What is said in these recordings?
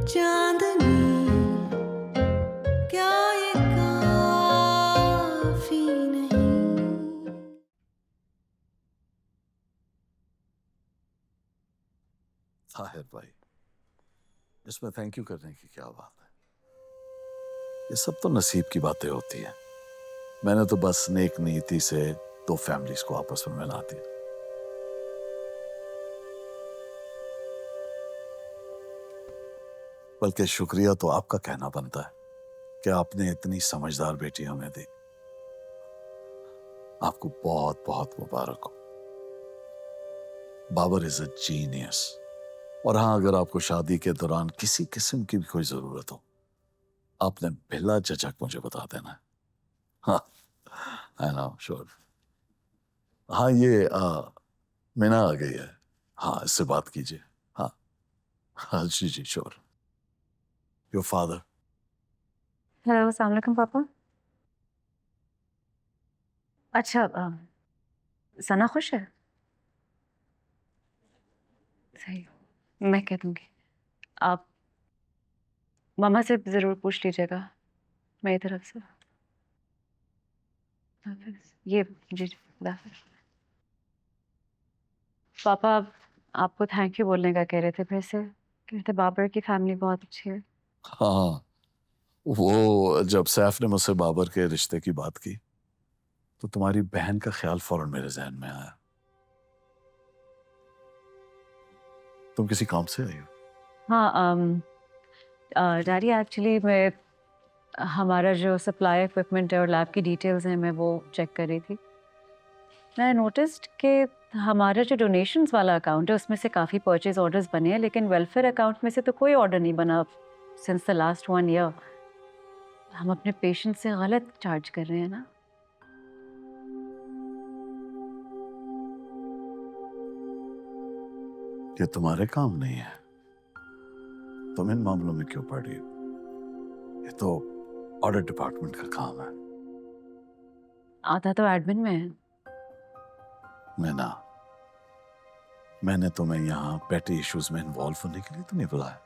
चांदनी क्या ये काफी नहीं। ताहिर भाई, इसमें थैंक यू करने की क्या बात है। ये सब तो नसीब की बातें होती हैं। मैंने तो बस नेक नीति से दो फैमिलीज को आपस में मिला दिया। बल्कि शुक्रिया तो आपका कहना बनता है कि आपने इतनी समझदार बेटी हमें दी। आपको बहुत बहुत मुबारक हो। Babar is a genius. और हाँ, अगर आपको शादी के दौरान किसी किस्म की भी कोई जरूरत हो, आपने बिला झिझक मुझे बता देना है। हाँ, आई नो, श्योर। हाँ, ये मीना आ गई है। हाँ, इससे बात कीजिए। हाँ हाँ, जी जी, श्योर। Your father. हेलो, अस्सलाम वालेकुम पापा। अच्छा, सना खुश है? सही, मैं कह दूंगी। आप मामा से ज़रूर पूछ लीजिएगा मेरी तरफ से। हाफिज़। ये जी जी, खुदा हाफिज़। पापा आपको थैंक यू बोलने का कह रहे थे, फिर से कह रहे थे बाबर की फैमिली बहुत अच्छी है। हाँ, वो जब सैफ ने मुझसे बाबर के रिश्ते की बात की तो तुम्हारी बहन का ख्याल फौरन मेरे जहन में आया। तुम किसी काम से आई हो? हाँ, डैडी एक्चुअली मैं हमारा जो सप्लाई इक्विपमेंट है और लैब की डिटेल्स हैं, मैं वो चेक कर रही थी। मैं नोटिस्ड कि हमारा जो डोनेशंस वाला अकाउंट है उसमें से काफ़ी परचेज ऑर्डर्स बने हैं, लेकिन वेलफेयर अकाउंट में से तो कोई ऑर्डर नहीं बना सिंस द लास्ट 1 ईयर। हम अपने पेशेंट से गलत चार्ज कर रहे हैं ना। ये तुम्हारे काम नहीं है। तुम इन मामलों में क्यों पड़ रही हो? ये तो ऑडिट डिपार्टमेंट का काम है। आधा तो एडमिन में है। मैं ना, मैंने तुम्हें यहाँ पेटी इश्यूज में इन्वॉल्व होने के लिए तो नहीं बुलाया।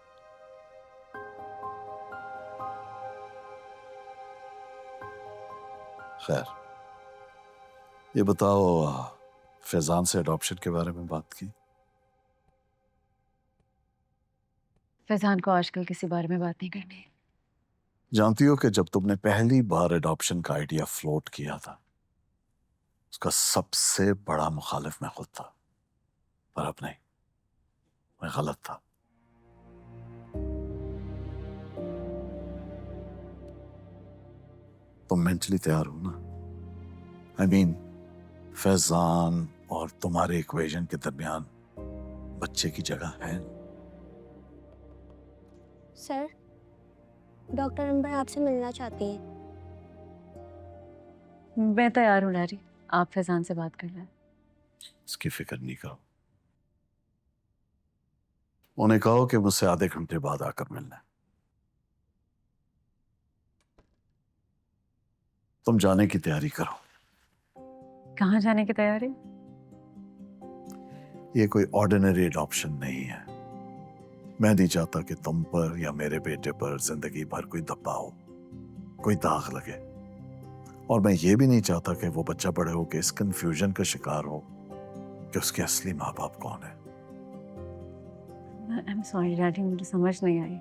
खैर, ये बताओ, फैजान से अडॉप्शन के बारे में बात की? फैजान को आजकल किसी बारे में बात नहीं करनी। जानती हो कि जब तुमने पहली बार अडॉप्शन का आइडिया फ्लोट किया था, उसका सबसे बड़ा मुखालिफ मैं खुद था। पर अब नहीं, मैं गलत था। तुम मेंटली तैयार हो ना? आई मीन, फैजान और तुम्हारे इक्वेशन के दरमियान बच्चे की जगह है। सर, डॉक्टर अंबर आपसे मिलना चाहती है। मैं तैयार हूँ डैडी, आप फैजान से बात कर लें। इसकी फिक्र नहीं करो। उन्हें कहो कि मुझसे आधे घंटे बाद आकर मिलना है। तुम जाने की तैयारी करो। कहाँ जाने की तैयारी? ये कोई ऑर्डिनरी एडॉप्शन नहीं है। मैं नहीं चाहता कि तुम पर या मेरे बेटे पर जिंदगी भर कोई धब्बा हो, कोई दाग लगे। और मैं ये भी नहीं चाहता कि वो बच्चा बड़े होकर इस कंफ्यूजन का शिकार हो कि उसके असली माँ बाप कौन है। आई एम सॉरी डैडी, मुझे समझ नहीं आई।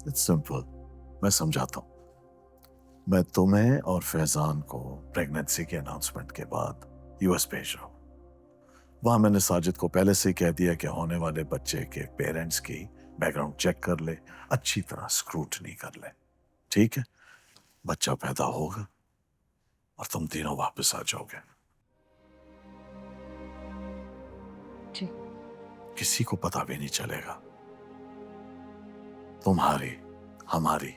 इट्स सिंपल, मैं समझाता हूँ। मैं तुम्हें और फैजान को प्रेगनेंसी के अनाउंसमेंट के बाद यूएस भेज रहा हूँ। वहां मैंने साजिद को पहले से ही कह दिया कि होने वाले बच्चे के पेरेंट्स की बैकग्राउंड चेक कर ले, अच्छी तरह स्क्रूटनी कर ले। ठीक है? बच्चा पैदा होगा और तुम तीनों वापस आ जाओगे। जी। किसी को पता भी नहीं चलेगा। तुम्हारी, हमारी,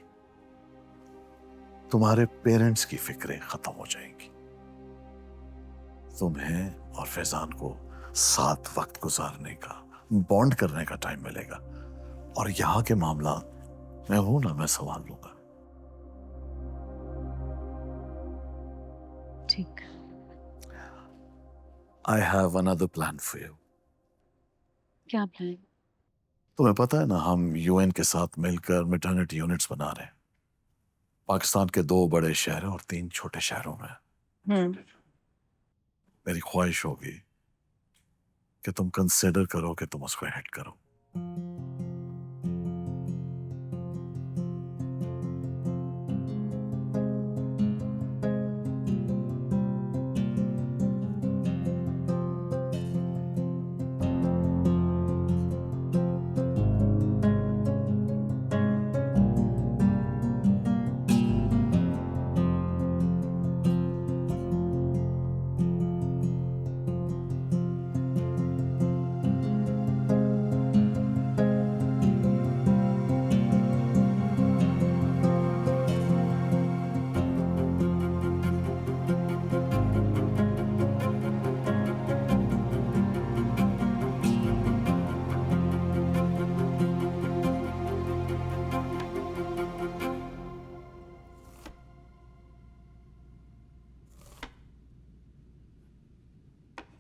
तुम्हारे पेरेंट्स की फिक्रें खत्म हो जाएंगी। तुम्हें और फैजान को साथ वक्त गुजारने का, बॉन्ड करने का टाइम मिलेगा। और यहां के मामला मैं हूं ना, मैं संभाल लूंगा। ठीक। I have another plan for you. क्या प्लान? तुम्हें पता है ना, हम यूएन के साथ मिलकर मैटरनिटी यूनिट्स बना रहे हैं, पाकिस्तान के 2 बड़े शहरों और 3 छोटे शहरों में। मेरी ख्वाहिश होगी कि तुम कंसिडर करो कि तुम उसको हेड करो।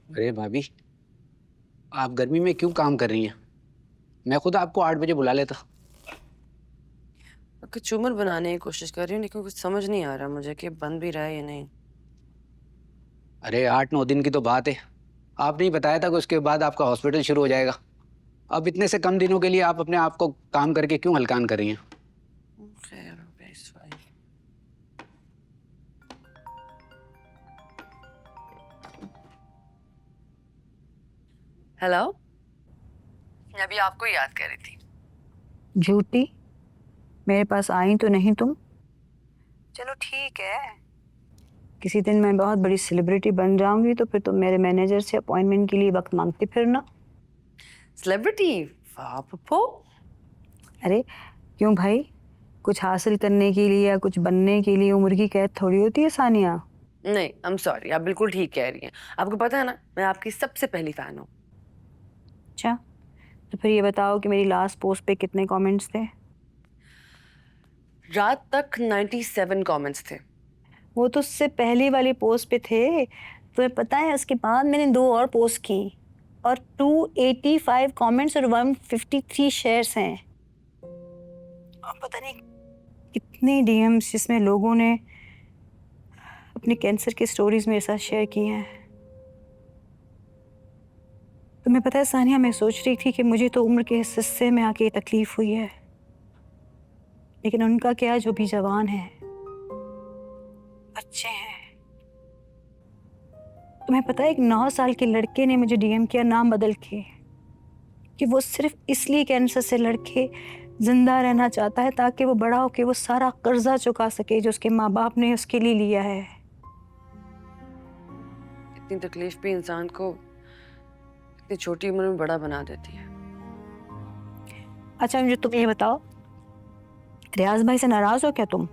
अरे भाभी, आप गर्मी में क्यों काम कर रही हैं? मैं खुद आपको 8 बजे बुला लेता। कचूमर बनाने की कोशिश कर रही हूँ लेकिन कुछ समझ नहीं आ रहा मुझे कि बन भी रहा है या नहीं। अरे 8-9 दिन की तो बात है। आपने ही बताया था कि उसके बाद आपका हॉस्पिटल शुरू हो जाएगा। अब इतने से कम दिनों के लिए आप अपने आप को काम करके क्यों हलकान कर रही हैं? खैर हो गया इस बार। हेलो, मैं अभी आपको याद कर रही थी। झूठी, मेरे पास आई तो नहीं तुम। चलो ठीक है, किसी दिन मैं बहुत बड़ी सेलिब्रिटी बन जाऊंगी तो फिर तुम मेरे मैनेजर से अपॉइंटमेंट के लिए वक्त मांगते फिरना। सेलिब्रिटी? वाह पप्पू। अरे क्यों भाई, कुछ हासिल करने के लिए या कुछ बनने के लिए उम्र की कैद थोड़ी होती है सानिया। नहीं, आई एम सॉरी, आप बिल्कुल ठीक कह रही हैं। आपको पता है ना, मैं आपकी सबसे पहली फैन हूँ। अच्छा, तो फिर ये बताओ कि मेरी लास्ट पोस्ट पे कितने कमेंट्स थे? रात तक 97 कमेंट्स थे। वो तो उससे पहली वाली पोस्ट पे थे। तुम्हें पता है उसके बाद मैंने 2 और पोस्ट की और 285 कमेंट्स और 153 शेयर्स हैं। और पता नहीं कितने डीएम्स जिसमें लोगों ने अपने कैंसर की स्टोरीज मेरे साथ शेयर की हैं। तुम्हें पता है सानिया, मैं सोच रही थी कि मुझे तो उम्र के इस हिस्से में आके ये तकलीफ हुई है, लेकिन उनका क्या जो भी जवान है, बच्चे हैं। तुम्हें पता है एक 9 साल के लड़के ने मुझे डीएम किया नाम बदल के कि वो सिर्फ इसलिए कैंसर से लड़के जिंदा रहना चाहता है ताकि वो बड़ा होके वो सारा कर्जा चुका सके जो उसके माँ बाप ने उसके लिए लिया है। इतनी तकलीफ भी इंसान को इतनी छोटी उम्र में बड़ा बना देती है। अच्छा मुझे तुम ये बताओ, रियाज भाई से नाराज हो क्या तुम?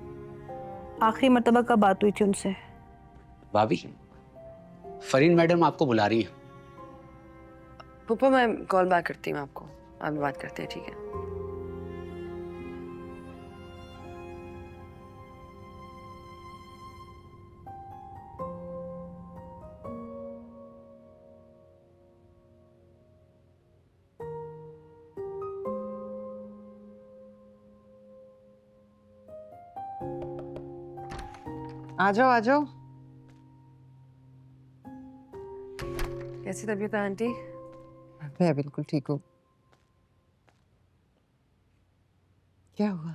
आखिरी मर्तबा कब बात हुई थी उनसे? भाभी, फरीन मैडम आपको बुला रही हैं। पप्पा मैं कॉल बैक करती हूँ आपको, आप बात करते हैं, ठीक है? आ जाओ आ जाओ। कैसी तबीयत है आंटी? मैं बिल्कुल ठीक हूँ। क्या हुआ?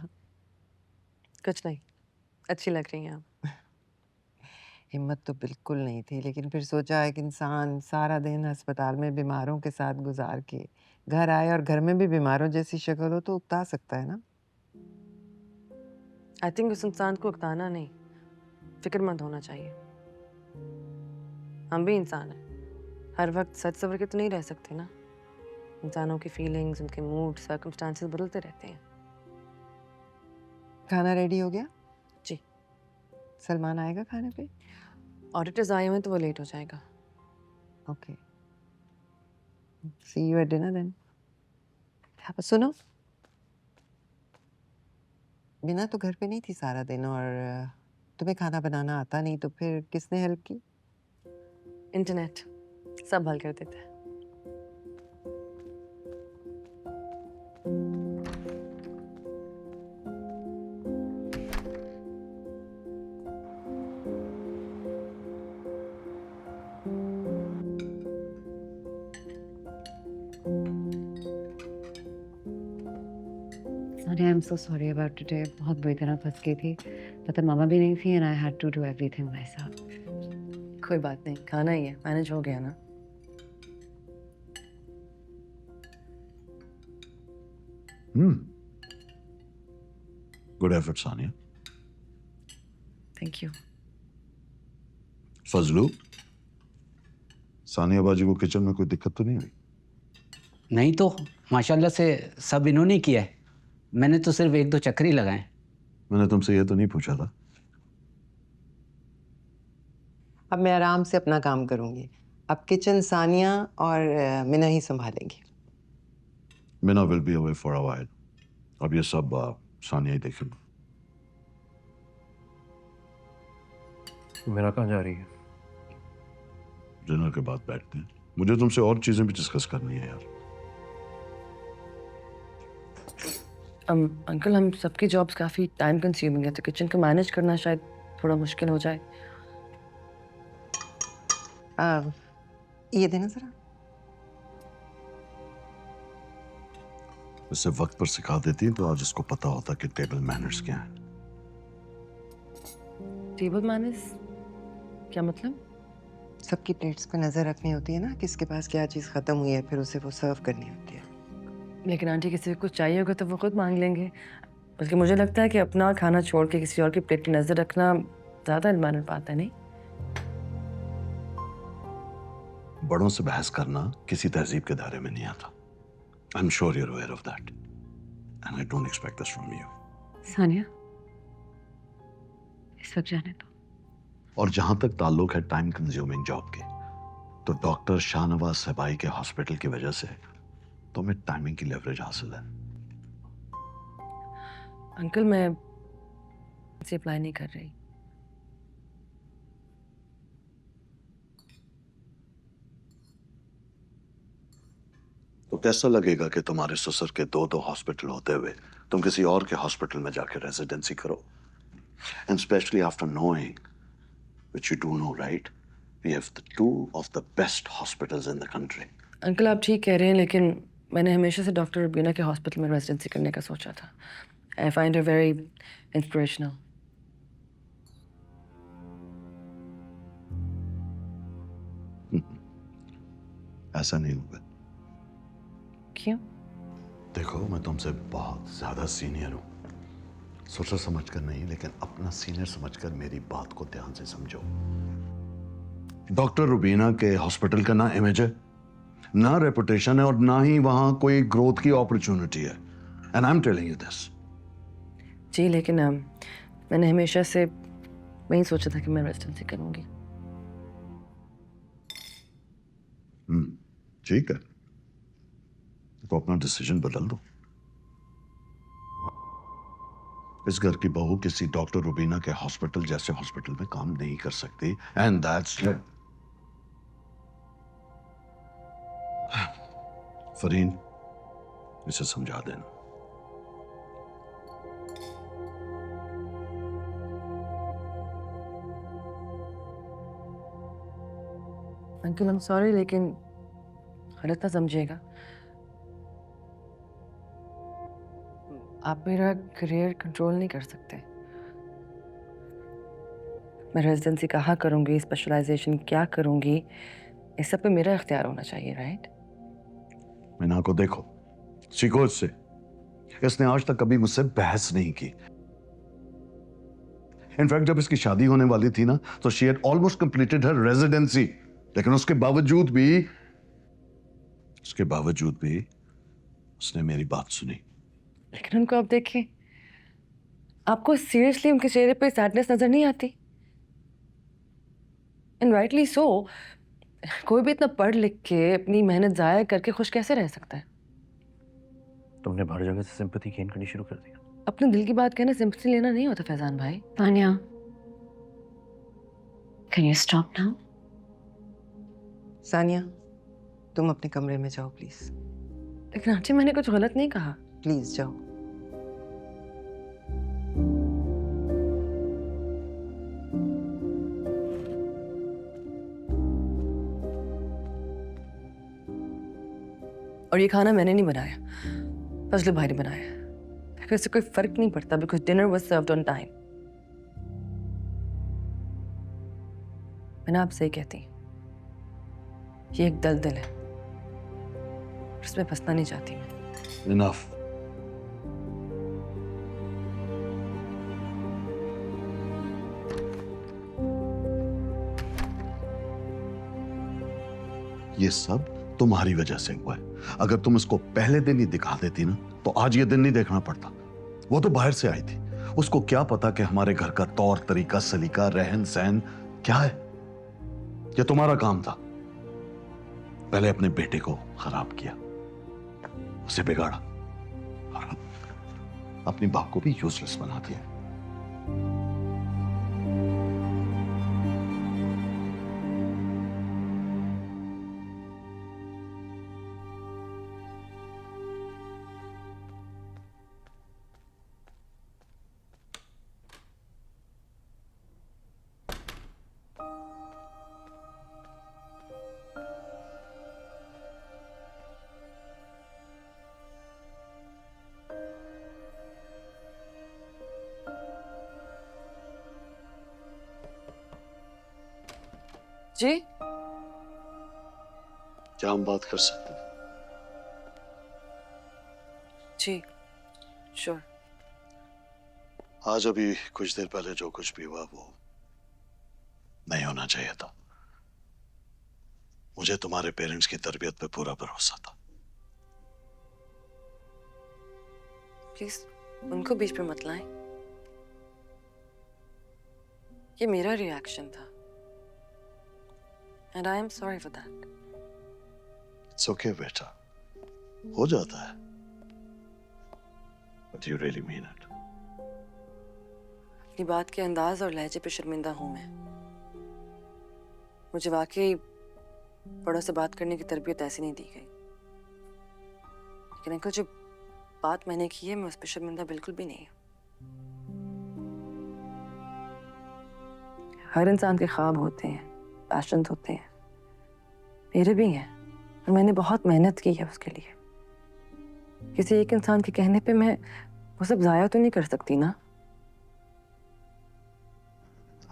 कुछ नहीं, अच्छी लग रही हैं आप। हिम्मत तो बिल्कुल नहीं थी, लेकिन फिर सोचा एक इंसान सारा दिन अस्पताल में बीमारों के साथ गुजार के घर आए और घर में भी बीमारों जैसी शक्ल हो तो उकता सकता है ना। आई थिंक उस इंसान को उकताना नहीं, फिक्रमंद होना चाहिए। हम भी इंसान हैं, हर वक्त सच सवर के तो नहीं रह सकते ना। इंसानों की फीलिंग्स, उनके मूड, सर्कमस्टांसेस बदलते रहते हैं। खाना रेडी हो गया? जी। सलमान आएगा खाने पे? ऑडिटर्स आए हुए हैं तो वो लेट हो जाएगा। Okay, see you at dinner then. सुनो, बिना तो घर पे नहीं थी सारा दिन और तुम्हें खाना बनाना आता नहीं, तो फिर किसने हेल्प की? इंटरनेट सब हल कर देता है। Sonia, I'm so sorry about today. बहुत बुरी तरह फंस गई थी. पता मामा भी नहीं थी and I had to do everything myself. कोई बात नहीं, खाना ही है, मैनेज हो गया ना. Good effort Sania. Thank you. Fazlu, Sania बाजी को किचन में कोई दिक्कत तो नहीं हुई? नहीं तो माशाल्लाह से सब इन्होंने किया है, मैंने तो सिर्फ 1-2 चक्कर ही लगाए. मैंने तुमसे ये तो नहीं पूछा था. अब मैं आराम से अपना काम करूंगी. अब किचन सानिया और मिना ही संभालेंगी. Mina will be away for a while. अब ये सब सानिया ही देखेगी. मेरा कहाँ जा रही है? डिनर के बाद बैठते हैं. मुझे तुमसे और चीजें भी डिस्कस करनी है यार. अंकल, हम सबकी जॉब्स काफ़ी टाइम कंज्यूमिंग है, तो किचन को मैनेज करना शायद थोड़ा मुश्किल हो जाए. ये देना जरा. इसे वक्त पर सिखा देती है तो आज इसको पता होता कि टेबल मैनर्स क्या है. टेबल मैनर्स क्या मतलब? सबकी प्लेट्स पे नजर रखनी होती है ना, किसके पास क्या चीज़ खत्म हुई है, फिर उसे वो सर्व करनी होती है. लेकिन आंटी, किसी को कुछ चाहिए होगा तो वो खुद मांग लेंगे. बल्कि मुझे लगता है कि अपना खाना छोड़ के किसी और की प्लेट की नज़र रखना ज़्यादा इल्मानत बात है, नहीं? बड़ों से बहस करना किसी तहजीब के दायरे में नहीं आता. I am sure you are aware of that and I don't expect this from you. Sania, इस वक्त जाने दो. और जहां तक ताल्लुक है टाइम कंज्यूमिंग जॉब के, तो डॉक्टर शाहनवाज सबाई के हॉस्पिटल की वजह से तो हमें टाइमिंग की लेवरेज हासिल है. अंकल, मैं इसे अप्लाई नहीं कर रही. तो कैसा लगेगा कि तुम्हारे ससुर के 2 हॉस्पिटल होते हुए तुम किसी और के हॉस्पिटल में जाकर रेजिडेंसी करो? And specially after knowing, which you do know, right, we have the 2 of the best hospitals in the country. अंकल, आप ठीक कह रहे हैं, लेकिन मैंने हमेशा से डॉक्टर रुबीना के हॉस्पिटल में रेजिडेंसी करने का सोचा था. I find her very inspirational. ऐसा नहीं होगा. क्यों? देखो, मैं तुमसे बहुत ज्यादा सीनियर हूं. सोचा समझकर नहीं, लेकिन अपना सीनियर समझकर मेरी बात को ध्यान से समझो. डॉक्टर रुबीना के हॉस्पिटल का ना इमेज है, ना रेपुटेशन है, और ना ही वहां कोई ग्रोथ की अपॉर्चुनिटी है. And I am telling you this. जी, लेकिन मैंने हमेशा से वही सोचा था कि मैं रेजिडेंसी करूंगी. ठीक है, तो अपना डिसीजन बदल दो. इस घर की बहू किसी डॉक्टर रुबीना के हॉस्पिटल जैसे हॉस्पिटल में काम नहीं कर सकती. एंड दैट्स फरीन, इसे समझा देना. अंकल, आई एम सॉरी, लेकिन गलत ना समझिएगा. आप मेरा करियर कंट्रोल नहीं कर सकते. मैं रेजिडेंसी कहाँ करूँगी, स्पेशलाइजेशन क्या करूँगी, इस सब पे मेरा इख्तियार होना चाहिए, राइट? मीना को देखो, सीखो इससे. इसने आज तक कभी मुझसे बहस नहीं की. इनफैक्ट जब इसकी शादी होने वाली थी ना, तो she had almost completed her residency. लेकिन उसके बावजूद भी उसने मेरी बात सुनी. लेकिन उनको आप देखिए, आपको सीरियसली उनके चेहरे पे सैडनेस नजर नहीं आती? And rightly so. कोई भी इतना पढ़ लिख के अपनी मेहनत जाया करके खुश कैसे रह सकता है? तुमने हर जगह से सिंपैथी गेन करनी शुरू कर दिया. अपने दिल की बात कहना सिंपैथी लेना नहीं होता फैजान भाई. Tania, can you stop now? Sania, तुम अपने कमरे में जाओ प्लीज. लेकिन आंटी, मैंने कुछ गलत नहीं कहा. प्लीज जाओ. और ये खाना मैंने नहीं बनाया, फजलू भाई ने बनाया. फिर उससे कोई फर्क नहीं पड़ता because dinner was served on time. मैं ना आपसे ही कहती हूँ, ये एक दलदल है, उसमें फंसना नहीं चाहती मैं। इनफ। ये सब तुम्हारी वजह से हुआ है। अगर तुम इसको पहले दिन ही दिखा देती ना तो आज ये दिन नहीं देखना पड़ता। वो तो बाहर से आई थी, उसको क्या पता कि हमारे घर का तौर तरीका, सलीका, रहन सहन क्या है। ये तुम्हारा काम था। पहले अपने बेटे को खराब किया, उसे बिगाड़ा और अब अपनी बाप को भी यूजलेस बना दिया। जी क्या हम बात कर सकते हैं? जी श्योर। आज अभी कुछ देर पहले जो कुछ भी हुआ वो नहीं होना चाहिए था। मुझे तुम्हारे पेरेंट्स की तरबियत पे पूरा भरोसा था। प्लीज उनको बीच में मत लाएं। ये मेरा रिएक्शन था and I am sorry for that. It's okay बेटा, हो जाता है। But you really mean it. अपनी बात के अंदाज और लहजे पे शर्मिंदा हूं मैं। मुझे वाकई बड़ों से बात करने की तरबियत ऐसी नहीं दी गई, लेकिन अंकल जो बात मैंने की है मैं उस पर शर्मिंदा बिल्कुल भी नहीं हूं। हर इंसान के ख्वाब होते हैं, पैशंस होते हैं, मेरे भी हैं, और मैंने बहुत मेहनत की है उसके लिए। किसी एक इंसान के कहने पे मैं वो सब जाया तो नहीं कर सकती ना।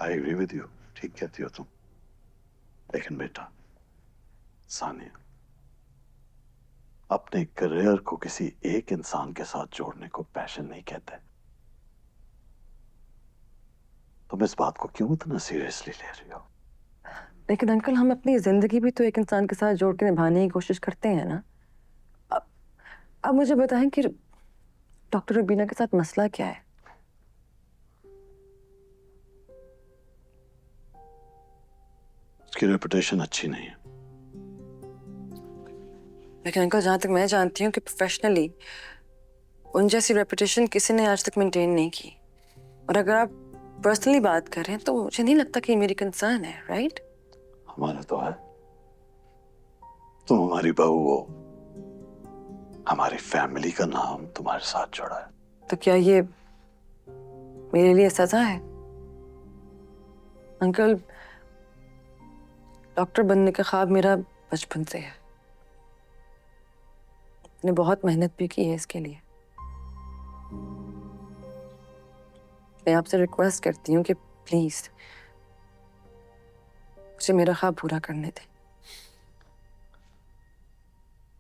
I agree with you, ठीक कहती हो तुम। लेकिन बेटा सानिया, अपने करियर को किसी एक इंसान के साथ जोड़ने को पैशन नहीं कहते। तुम इस बात को क्यों इतना सीरियसली ले रही हो? लेकिन अंकल हम अपनी जिंदगी भी तो एक इंसान के साथ जोड़ के निभाने की कोशिश करते हैं ना। अब मुझे बताएं कि डॉक्टर रुबीना के साथ मसला क्या है? उसकी रेपुटेशन अच्छी नहीं है। लेकिन अंकल जहां तक मैं जानती हूँ कि प्रोफेशनली उन जैसी रेपुटेशन किसी ने आज तक मेंटेन नहीं की। और अगर आप पर्सनली बात करें तो मुझे नहीं लगता कि ये मेरी कंसर्न है, राइट? हमारा तो है। तुम हमारी बहू हो, हमारी फैमिली का नाम तुम्हारे साथ जुड़ा है। तो क्या ये मेरे लिए सजा है? अंकल डॉक्टर बनने का ख्वाब मेरा बचपन से है। मैंने बहुत मेहनत भी की है इसके लिए। मैं आपसे रिक्वेस्ट करती हूँ कि प्लीज मुझे मेरा ख्वाब पूरा करने दें।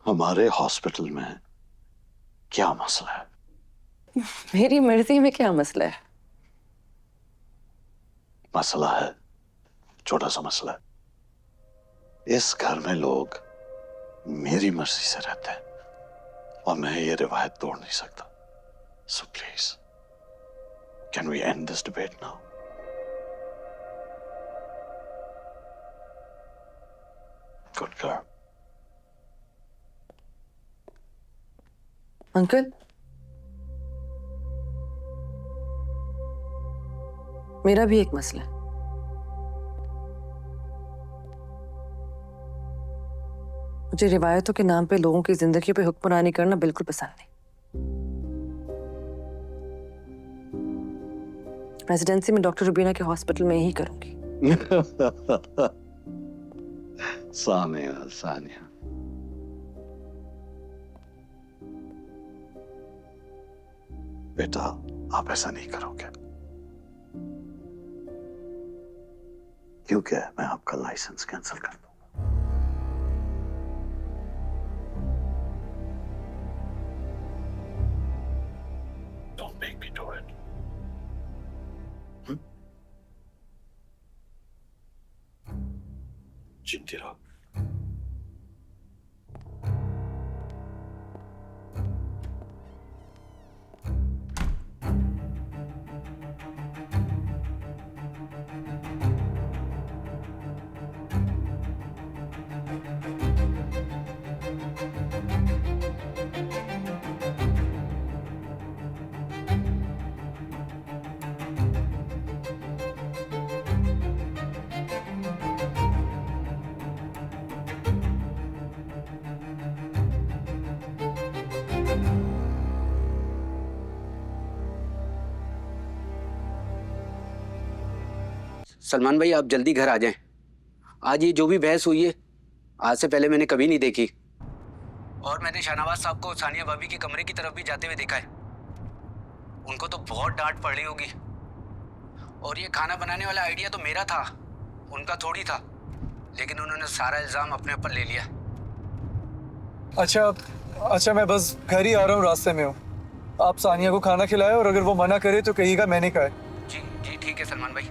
हमारे हॉस्पिटल में क्या मसला है? मेरी मर्जी में क्या मसला है? मसला है, छोटा सा मसला है। इस घर में लोग मेरी मर्जी से रहते हैं और मैं ये रिवायत तोड़ नहीं सकता। So please, can we end this debate now? Good girl. Uncle मेरा भी एक मसला है। मुझे रिवायतों के नाम पे लोगों की जिंदगी पे हुक्मरानी करना बिल्कुल पसंद नहीं। रेजिडेंसी में डॉक्टर रुबीना के हॉस्पिटल में ही करूंगी। सानिया, सानिया, बेटा आप ऐसा नहीं करोगे, क्योंकि मैं आपका लाइसेंस कैंसिल कर दूंगा। Don't make me do it. चिंती रहो। सलमान भाई आप जल्दी घर आ जाएं। आज ये जो भी बहस हुई है आज से पहले मैंने कभी नहीं देखी, और मैंने शाहनवाज साहब को सानिया भाभी के कमरे की तरफ भी जाते हुए देखा है। उनको तो बहुत डांट पड़ रही होगी। और ये खाना बनाने वाला आइडिया तो मेरा था, उनका थोड़ी था, लेकिन उन्होंने सारा इल्जाम अपने ऊपर ले लिया। अच्छा मैं बस घर ही आ रहा हूँ, रास्ते में हूँ। आप सानिया को खाना खिलाए और अगर वो मना करे तो कहिएगा मैंने कहा है। जी जी ठीक है सलमान भाई।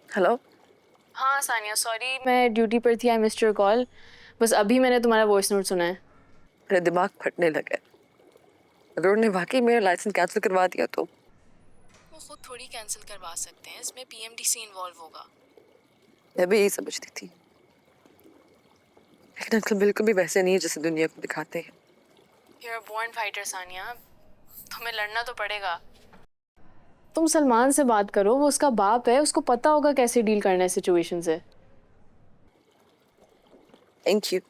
हेलो। हाँ सानिया, सॉरी मैं ड्यूटी पर थी, आई मिस्ड योर कॉल। बस अभी मैंने तुम्हारा वॉइस नोट सुना है। मेरा दिमाग फटने लगा है। अगर उन्होंने वाकई मेरा लाइसेंस कैंसिल करवा दिया तो? वो खुद थोड़ी कैंसिल करवा सकते हैं, इसमें पीएमडीसी इन्वॉल्व होगा। मैं भी यही समझती थी, लेकिन अंकल बिल्कुल भी वैसे नहीं है जैसे दुनिया को दिखाते हैं। You are born fighter Sania, तुम्हें लड़ना तो पड़ेगा। तुम सलमान से बात करो, वो उसका बाप है, उसको पता होगा कैसे डील करना है सिचुएशन से। Thank you.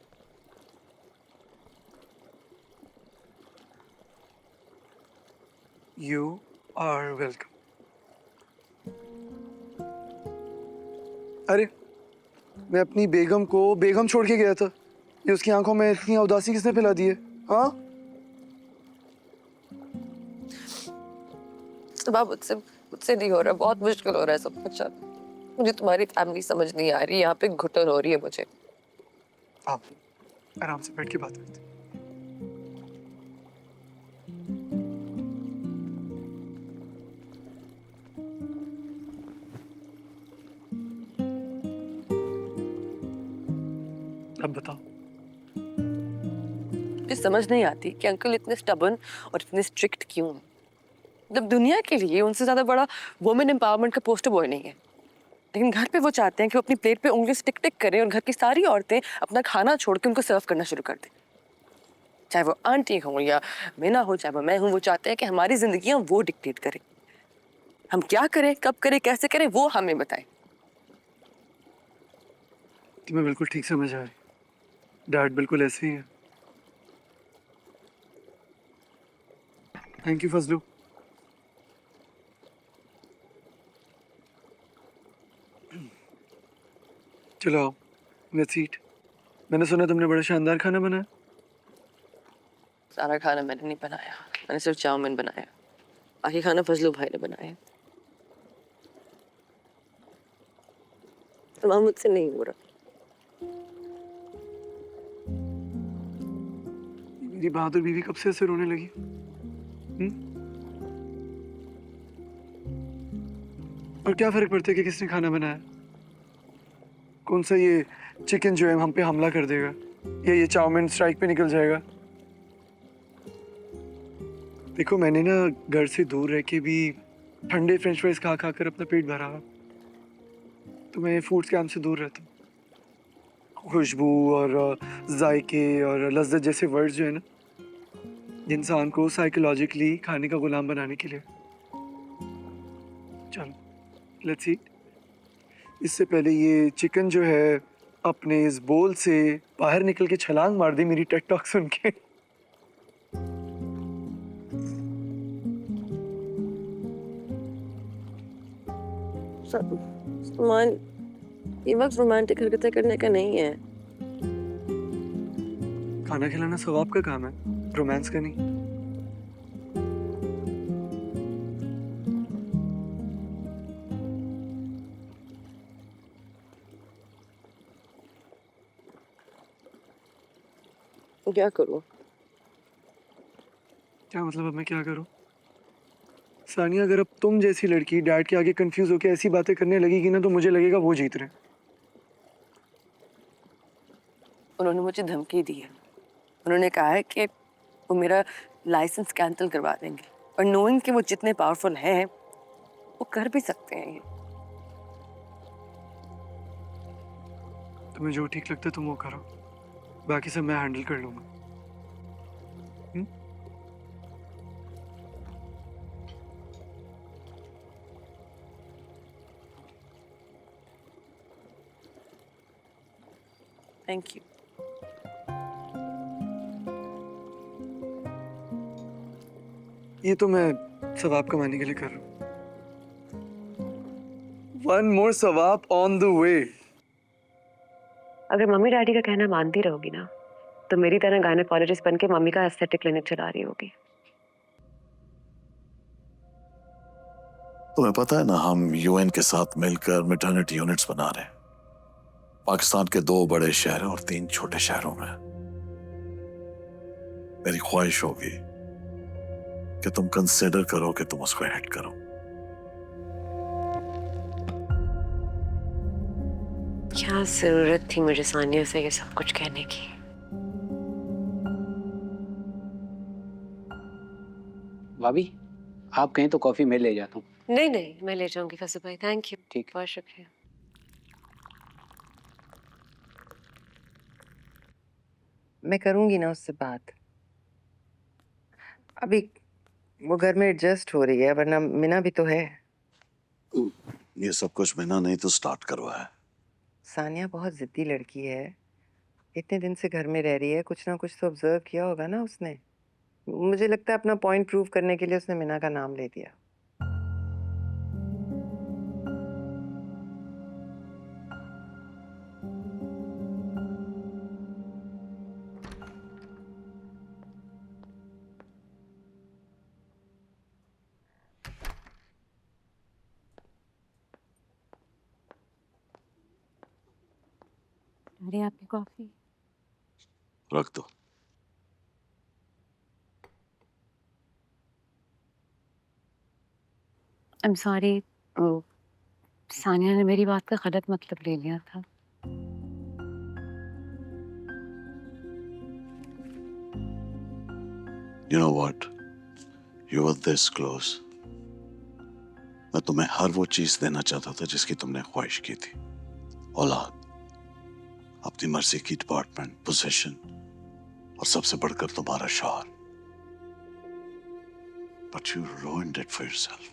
You are welcome. अरे मैं अपनी बेगम को बेगम छोड़ के गया था, ये उसकी आंखों में इतनी उदासी किसने पिला दी है? हाँ मुझसे मुझसे नहीं हो रहा, बहुत मुश्किल हो रहा है सब कुछ। मुझे तुम्हारी फैमिली समझ नहीं आ रही, यहाँ पे घुटन हो रही है मुझे। आप आराम से बैठ के बात करते हैं। अब बताओ। मुझे समझ नहीं आती कि अंकल इतने स्टबर्न और इतने स्ट्रिक्ट क्यों हैं। मतलब दुनिया के लिए उनसे ज्यादा बड़ा वुमेन एम्पावरमेंट का पोस्टर बॉय नहीं है, लेकिन घर पे वो चाहते हैं कि वो अपनी प्लेट पे उंगली से टिक टिक करें और घर की सारी औरतें अपना खाना छोड़ के उनको सर्व करना शुरू कर दें। चाहे वो आंटी हो या मीना हो, चाहे वो मैं हूँ, वो चाहते हैं कि हमारी जिंदगियां वो डिक्टेट करें। हम क्या करें, कब करें, कैसे करें, वो हमें बताएं। तुम्हें बिल्कुल ठीक समझ आ रही, डैड बिल्कुल ऐसे ही है। Thank you Fazlu. चलो आओ, लेट्स ईट। मैंने सुना तुमने बड़ा शानदार खाना बनाया। सारा खाना मैंने नहीं बनाया, मैंने सिर्फ चाउमीन बनाया। बाकी खाना फजलू भाई ने बनाया। तो मुझसे नहीं हो रहा। मेरी बहादुर बीवी कब से ऐसे रोने लगी? और क्या फर्क पड़ता है कि किसने खाना बनाया? कौन सा ये चिकन जो है हम पे हमला कर देगा, या ये चाउमीन स्ट्राइक पे निकल जाएगा? देखो मैंने ना घर से दूर रह के भी ठंडे फ्रेंच फ्राइज खा खा कर अपना पेट भरा हुआ, तो मैं फूड स्कैम से दूर रहता हूँ। खुशबू और जायके और लज्जत जैसे वर्ड्स जो है ना, इंसान को साइकोलॉजिकली खाने का गुलाम बनाने के लिए। चलो लेट्स ईट। इससे पहले ये चिकन जो है अपने इस बोल से बाहर निकल के छलांग मार दी मेरी टेक टॉक सुन के। सलमान, ये वक्त रोमांटिक हरकतें करने का नहीं है। खाना खिलाना सवाब का काम है, रोमांस का नहीं। क्या करूं? क्या मतलब अब मैं क्या करूं? सानिया, अगर अब तुम जैसी लड़की डैड के आगे कंफ्यूज होकर ऐसी बातें करने लगेगी ना तो मुझे लगेगा वो जीत रहे हैं। उन्होंने मुझे धमकी दी है। उन्होंने कहा है कि वो मेरा लाइसेंस कैंसिल करवा देंगे, और नोइंग कि वो जितने पावरफुल हैं वो कर भी सकते हैं ये। तुम्हें जो ठीक लगता है तुम वो करो, बाकी सब मैं हैंडल कर लूंगा। Thank you. ये तो मैं सवाब कमाने के लिए कर रहा हूँ। वन मोर सवाब ऑन द वे। अगर मम्मी डैडी का कहना मानती रहोगी ना तो मेरी तरह गायनेकोलॉजिस्ट बन के मम्मी का एस्थेटिक क्लिनिक चला रही होगी। तुम्हें पता है ना, हम यूएन के साथ मिलकर मैटरनिटी यूनिट्स बना रहे हैं, पाकिस्तान के 2 बड़े शहरों और 3 छोटे शहरों में। मेरी ख्वाहिश होगी कि तुम कंसिडर करो कि तुम उसको हेड करो। क्या जरूरत थी मुझे सानिया से ये सब कुछ कहने की? भाभी, आप कहें तो कॉफी मैं ले जाता हूँ। नहीं नहीं, मैं ले जाऊंगी फैसल भाई, थैंक यू। ठीक। बहुत शुक्रिया। मैं करूंगी ना उससे बात। अभी वो घर में एडजस्ट हो रही है, वरना मिना भी तो है। ये सब कुछ मैंने नहीं तो स्टार्ट करवाया है। सानिया बहुत जिद्दी लड़की है, इतने दिन से घर में रह रही है, कुछ ना कुछ तो ऑब्जर्व किया होगा ना उसने। मुझे लगता है अपना पॉइंट प्रूव करने के लिए उसने मिना का नाम ले दिया। अरे आपकी कॉफी। रख दो। आई एम सॉरी, सानिया ने मेरी बात का गलत मतलब ले लिया था। You know what? You were this close. मैं तुम्हें हर वो चीज देना चाहता था जिसकी तुमने ख्वाहिश की थी। औलाद, अपनी मर्जी की डिपार्टमेंट, पोजीशन, और सबसे बढ़कर तुम्हारा शौहर। But you ruined it for yourself.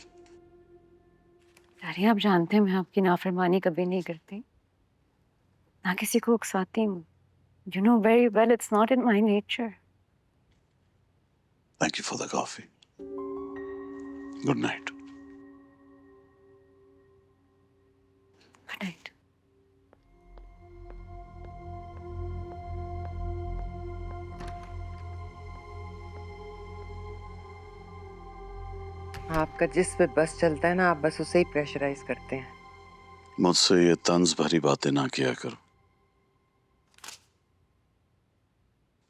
अरे आप जानते हैं मैं आपकी नाफरमानी कभी नहीं करती, ना किसी को उकसाती हूँ। You know very well it's not in my nature. Thank you for the coffee. Good night. Good night. आपका जिस पे बस चलता है ना, आप बस उसे ही प्रेशराइज करते हैं। मुझसे ये तंज भरी बातें ना किया करो।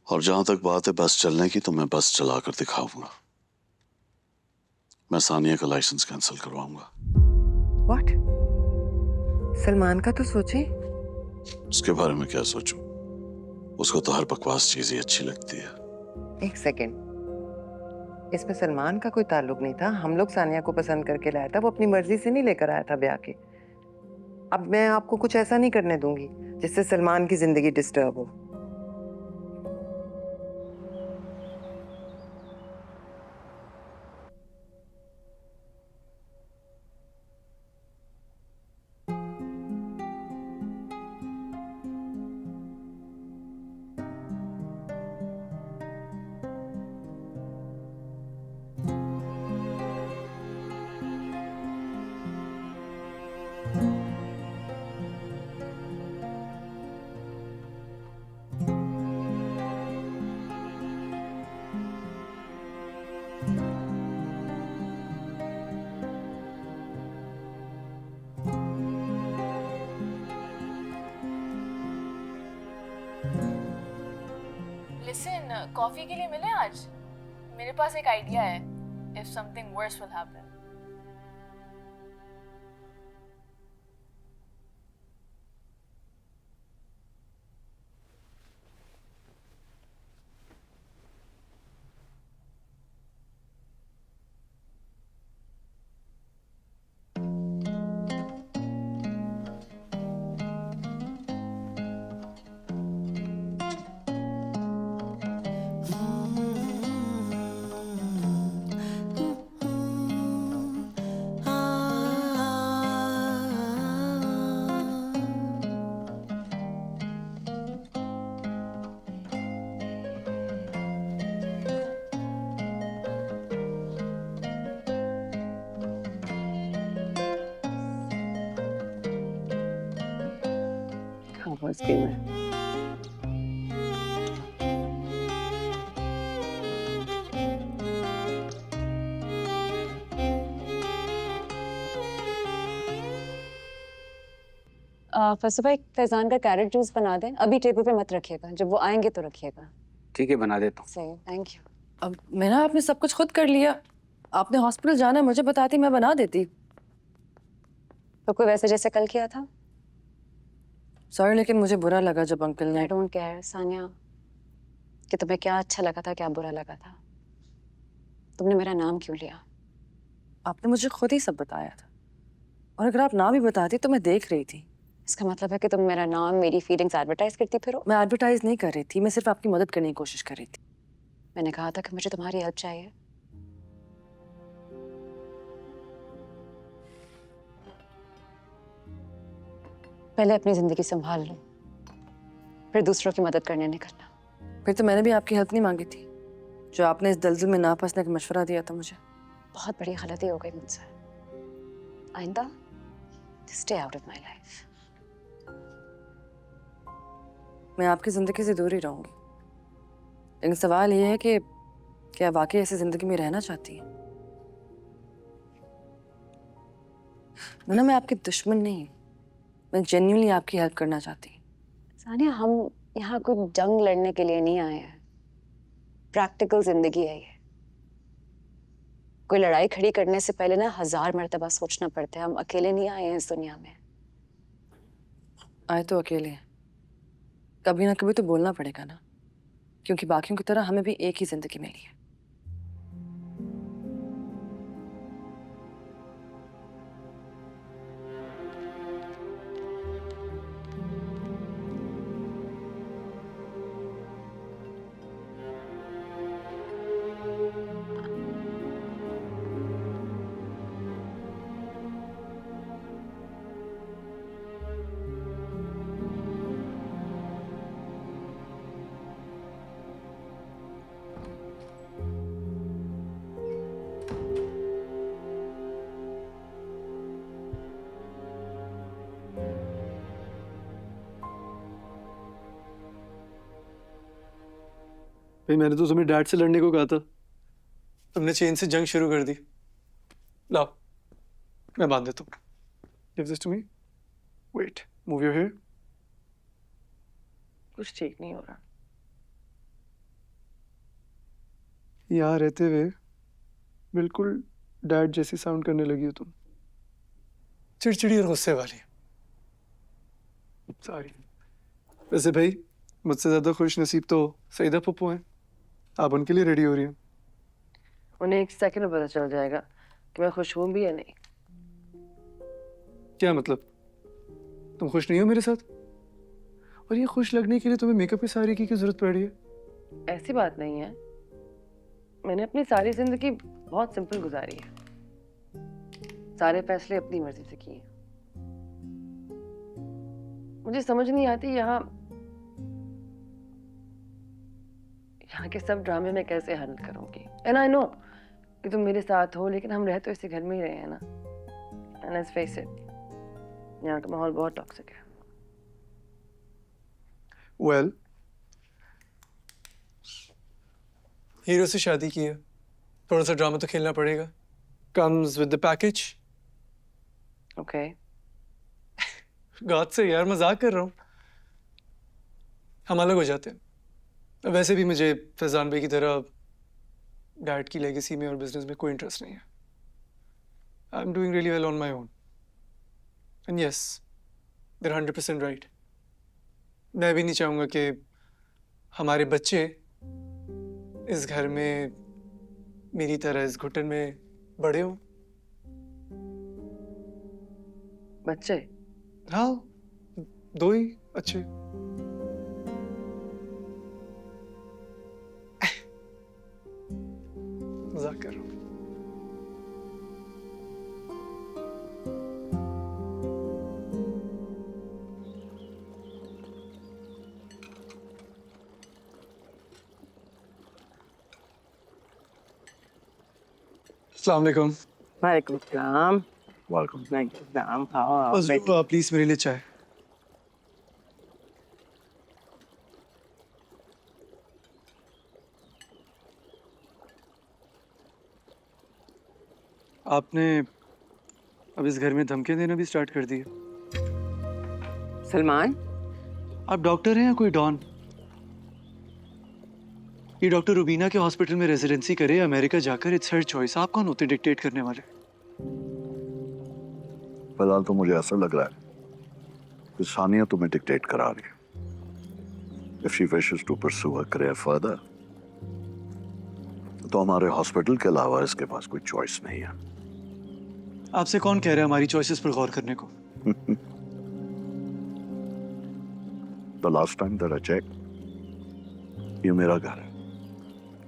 और जहां तक बात है बस चलने की, तो मैं बस चलाकर दिखाऊंगा। मैं सानिया का लाइसेंस कैंसिल करवाऊंगा। व्हाट? सलमान का तो सोचे। उसके बारे में क्या सोचूं? उसको तो हर बकवास चीज ही अच्छी लगती है। एक सेकेंड, इसमें सलमान का कोई ताल्लुक नहीं था। हम लोग सानिया को पसंद करके लाया था, वो अपनी मर्जी से नहीं लेकर आया था ब्याह के। अब मैं आपको कुछ ऐसा नहीं करने दूंगी जिससे सलमान की जिंदगी डिस्टर्ब हो। कॉफी के लिए मिले आज? मेरे पास एक आइडिया है, if something worse will happen. हाँ बस गई मैं। फर्स्ट ऑफ ऑल फैजान का कैरेट जूस बना दें, अभी टेबल पे मत रखिएगा, जब वो आएंगे तो रखिएगा। ठीक है, बना देता हूँ। सही, थैंक यू। अब मैंने आपने सब कुछ खुद कर लिया, आपने हॉस्पिटल जाना है मुझे बताती, मैं बना देती। तो कोई वैसे जैसे कल किया था? सॉरी लेकिन मुझे बुरा लगा जब अंकल ने। आई डोंट केयर सानिया कि तुम्हें क्या अच्छा लगा था क्या बुरा लगा था। तुमने मेरा नाम क्यों लिया? आपने मुझे खुद ही सब बताया था, और अगर आप ना भी बताती तो मैं देख रही थी। इसका मतलब है कि तुम मेरा नाम, मेरी फीलिंग्स एडवर्टाइज करती फिरो? मैं एडवर्टाइज नहीं कर रही थी, मैं सिर्फ आपकी मदद करने की कोशिश कर रही थी। मैंने कहा था कि मुझे तुम्हारी हेल्प चाहिए। पहले अपनी जिंदगी संभाल लो, फिर दूसरों की मदद करने निकलना। फिर तो मैंने भी आपकी हेल्प नहीं मांगी थी, जो आपने इस दलदल में ना फंसने का मशवरा दिया था मुझे। बहुत बड़ी गलती हो गई मुझसे। आइंदा stay out of my life. मैं आपकी जिंदगी से दूर ही रहूंगी, लेकिन सवाल ये है कि क्या वाकई ऐसी जिंदगी में रहना चाहती है? ना मैं आपकी दुश्मन नहीं, मैं जेन्युइनली आपकी हेल्प करना चाहती हूँ। सानिया, हम यहाँ कोई जंग लड़ने के लिए नहीं आए हैं, प्रैक्टिकल जिंदगी है ये। कोई लड़ाई खड़ी करने से पहले ना 1000 मर्तबा सोचना पड़ता है। हम अकेले नहीं आए हैं इस दुनिया में। आए तो अकेले हैं, कभी ना कभी तो बोलना पड़ेगा ना, क्योंकि बाकियों की तरह हमें भी एक ही जिंदगी मिली है। भाई मैंने तो तुम्हें डैड से लड़ने को कहा था, तुमने चेन से जंग शुरू कर दी। लाओ मैं बांध देता हूँ। Give this to me. Wait, move your hair. कुछ ठीक नहीं हो रहा। यहाँ रहते हुए बिल्कुल डैड जैसी साउंड करने लगी हो तुम, चिड़चिड़ी और गुस्से वाली। सॉरी। वैसे भाई मुझसे ज्यादा खुश नसीब तो सईदा पप्पू हैं, आप उनके लिए रेडी हो रही हैं। उन्हें एक सेकंड में पता चल जाएगा कि मैं खुश हूँ भी या नहीं। क्या मतलब, तुम खुश नहीं हो मेरे साथ? और ये खुश लगने के लिए तुम्हें मेकअप की सारी की जरूरत पड़ रही है? ऐसी बात नहीं है, मैंने अपनी सारी जिंदगी बहुत सिंपल गुजारी है, सारे फैसले अपनी मर्जी से किए। मुझे समझ नहीं आती यहाँ के सब ड्रामे मैं कैसे हैंडल करूंगी। एंड आई नो कि तुम मेरे साथ हो, लेकिन हम रह तो इसी घर में ही रहे हैं ना। एंड लेट्स फेस इट, यहाँ का माहौल बहुत टॉक्सिक है। वेल, हीरो से शादी की है, थोड़ा सा ड्रामा तो खेलना पड़ेगा। Comes with the package. Okay. God से यार मजाक कर रहा हूँ। हम अलग हो जाते हैं, वैसे भी मुझे फैजान भाई की तरह डैड की लेगेसी में और बिजनेस में कोई इंटरेस्ट नहीं है। I am doing really well on my own and yes they are 100% right. मैं भी नहीं चाहूँगा कि हमारे बच्चे इस घर में मेरी तरह इस घुटन में बड़े हों। बच्चे? हाँ, 2 ही अच्छे। मजाक कर रहा हूँ। अस्सलाम वालेकुम। वालेकुम सलाम। वेलकम। सलाम। आओ प्लीज मेरे लिए चाय। आपने अब इस घर में धमकियां देना भी स्टार्ट कर दी है। सलमान, आप डॉक्टर हैं या कोई डॉन? ये डॉक्टर रुबीना के हॉस्पिटल में रेजिडेंसी करे अमेरिका जाकर, इट्स हर चॉइस। आप कौन होते डिक्टेट करने वाले? फिलहाल तो मुझे ऐसा लग रहा है कि सानिया तुम्हें डिक्टेट करा रही है। If she wishes to pursue her career further तो हमारे हॉस्पिटल के अलावा इसके पास कोई चॉइस नहीं है। आपसे कौन कह रहा है हमारी चॉइसेस पर गौर करने को? The last time that I checked, ये मेरा घर है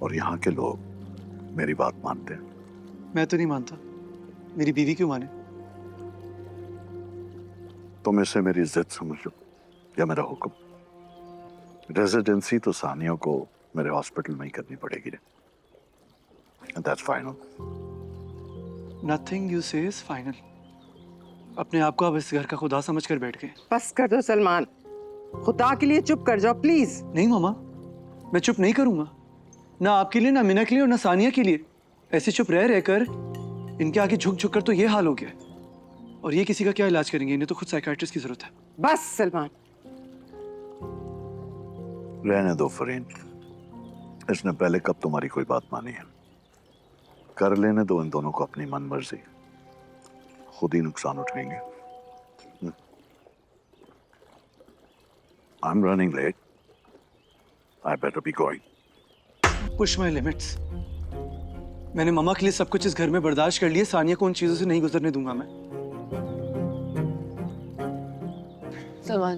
और यहाँ के लोग मेरी बात मानते हैं। मैं तो नहीं मानता। मेरी बीवी क्यों माने? तुम इसे मेरी इज्जत समझ लो या मेरा हुक्म। रेजिडेंसी तो सानिया को मेरे हॉस्पिटल में ही करनी पड़ेगी। And that's final. Nothing you say is final. अपने आप को अब इस घर का खुदा समझ कर बैठ गए। बस कर दो सलमान, खुदा के लिए चुप कर जाओ प्लीज। नहीं मामा, मैं चुप नहीं करूंगा। ना आपके लिए, ना मीना के लिए और ना सानिया के लिए। ऐसे चुप रह रहकर इनके आगे झुक झुक कर तो ये हाल हो गया। और ये किसी का क्या इलाज करेंगे? इन्हें तो खुद साइकियाट्रिस्ट की जरूरत है। बस सलमान। रहने दो फरीन, इसने पहले कब तुम्हारी कोई बात मानी है? कर लेने दो इन दोनों को अपनी मन मर्जी, खुद ही नुकसान उठाएंगे। I'm running late. I better be going. Push my limits. मैंने ममा के लिए सब कुछ इस घर में बर्दाश्त कर लिया। सानिया को उन चीजों से नहीं गुजरने दूंगा मैं। सलमान,